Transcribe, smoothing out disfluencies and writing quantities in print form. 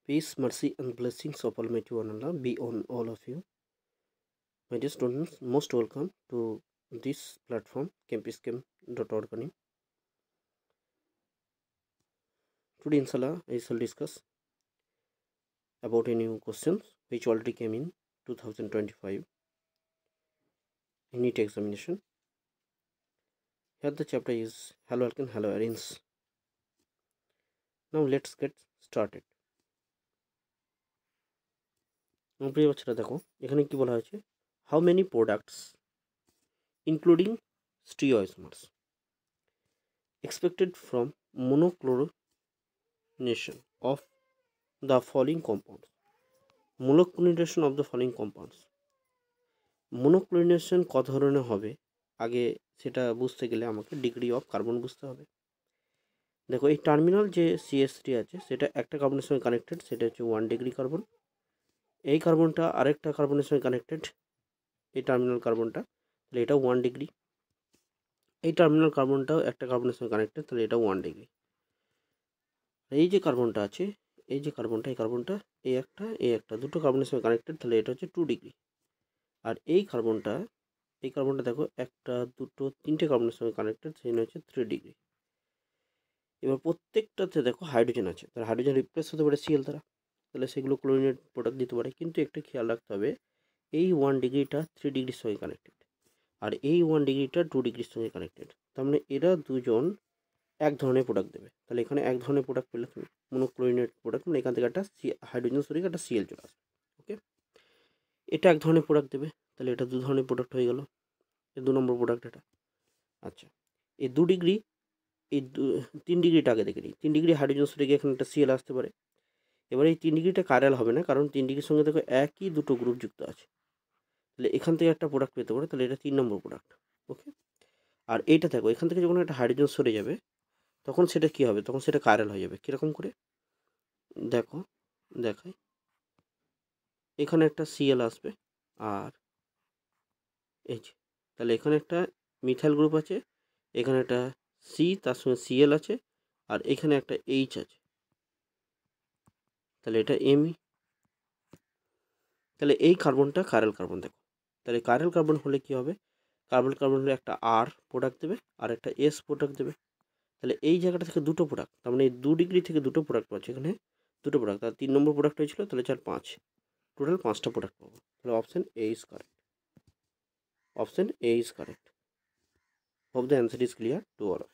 Peace, mercy, and blessings of Almighty One Allah be on all of you. My dear students, most welcome to this platform, campiscam.org. Today, inshallah, I shall discuss about a new question which already came in 2025 NEET examination. Here the chapter is Hello Alkane, Hello Arenes. Now let's get started. প্রিয় বাচ্চারা দেখো এখানে কি বলা হয়েছে, how many products including stereoisomers expected from monochlorination of the following compounds. Monochlorination of the following compounds. monochlorination কত ধরনের হবে আগে সেটা বুঝতে গেলে আমাকে ডিগ্রি অফ কার্বন বুঝতে হবে। দেখো এই টার্মিনাল যে CH3 আছে সেটা একটা কার্বনের সঙ্গে কানেক্টেড, সেটা হচ্ছে 1 ডিগ্রি কার্বন। এই কার্বনটা আরেকটা কার্বনের সঙ্গে কানেক্টেড, এই টার্মিনাল কার্বনটা, তাহলে এটা 1 ডিগ্রি। এই টার্মিনাল কার্বনটাও একটা কার্বনের সঙ্গে কানেক্টেড, তাহলে এটা 1 ডিগ্রি। এই যে কার্বনটা আছে, এই যে কার্বনটা, এই কার্বনটা এই একটা দুটো কার্বনের সঙ্গে কানেক্টেড, তাহলে এটা হচ্ছে 2 ডিগ্রি। আর এই কার্বনটা দেখো একটা দুটো তিনটে কার্বনের সঙ্গে কানেক্টেড, সেই হচ্ছে 3 ডিগ্রি। এবার প্রত্যেকটাতে দেখো হাইড্রোজেন আছে, তাহলে হাইড্রোজেন রিপ্লেস হতে পারে Cl দ্বারা, তাহলে সেগুলো ক্লোরিনেট প্রোডাক্ট দিতে পারে। কিন্তু একটা খেয়াল রাখতে হবে, এই 1 ডিগ্রিটা 3 ডিগ্রির সঙ্গে কানেক্টেড আর এই 1 ডিগ্রিটা 2 ডিগ্রির সঙ্গে কানেক্টেড, তার মানে এরা দুজন এক ধরনের প্রোডাক্ট দেবে। তাহলে এখানে এক ধরনের প্রোডাক্ট পেলে তুমি মনোক্লোরিনেট প্রোডাক্ট, মানে এখান থেকে একটা হাইড্রোজেন সরিয়ে একটা Cl চলে আসবে। ওকে, এটা এক ধরনের প্রোডাক্ট দেবে, তাহলে এটা 2 ধরনের প্রোডাক্ট হয়ে গেল, এই 2 নম্বর প্রোডাক্ট এটা। আচ্ছা, এই 2 ডিগ্রি, এই 3 ডিগ্রিটা আগে দেখে নিই। 3 ডিগ্রি হাইড্রোজেন সরে গিয়ে এখানে একটা Cl আসতে পারে। এবার এই 3 ডিগ্রিটা কাইরাল হবে না, কারণ 3 ডিগ্রির সঙ্গে দেখো একই দুটো গ্রুপ যুক্ত আছে, তাহলে এখান থেকে একটা প্রোডাক্ট পেতে পারে, তাহলে এটা 3 নম্বর প্রোডাক্ট। ওকে, আর এইটা দেখো এখান থেকে যখন একটা হাইড্রোজেন সরে যাবে তখন সেটা কি হবে, তখন সেটা কাইরাল হয়ে যাবে। কীরকম করে দেখো, দেখাই, এখানে একটা Cl আসবে আর এই যে, তাহলে এখানে একটা মিথাইল গ্রুপ আছে, এখানে একটা C, তার সঙ্গে Cl আছে, আর এখানে একটা H আছে, তাহলে এটা Me। তাহলে এই কার্বনটা কাইরাল কার্বন। দেখো তাহলে কাইরাল কার্বন হলে কি হবে, কার্বন হলে একটা R প্রোডাক্ট দেবে আর একটা S প্রোডাক্ট দেবে। তাহলে এই জায়গাটা থেকে দুটো প্রোডাক্ট, তার মানে এই 2 ডিগ্রি থেকে দুটো প্রোডাক্ট পাচ্ছে, এখানে দুটো প্রোডাক্ট, তার 3 নম্বর প্রোডাক্ট হয়েছিল, তাহলে 4 5 টোটাল 5টা প্রোডাক্ট পাবো। তাহলে option A is correct. Option A is correct. Hope the answer is clear to all of you.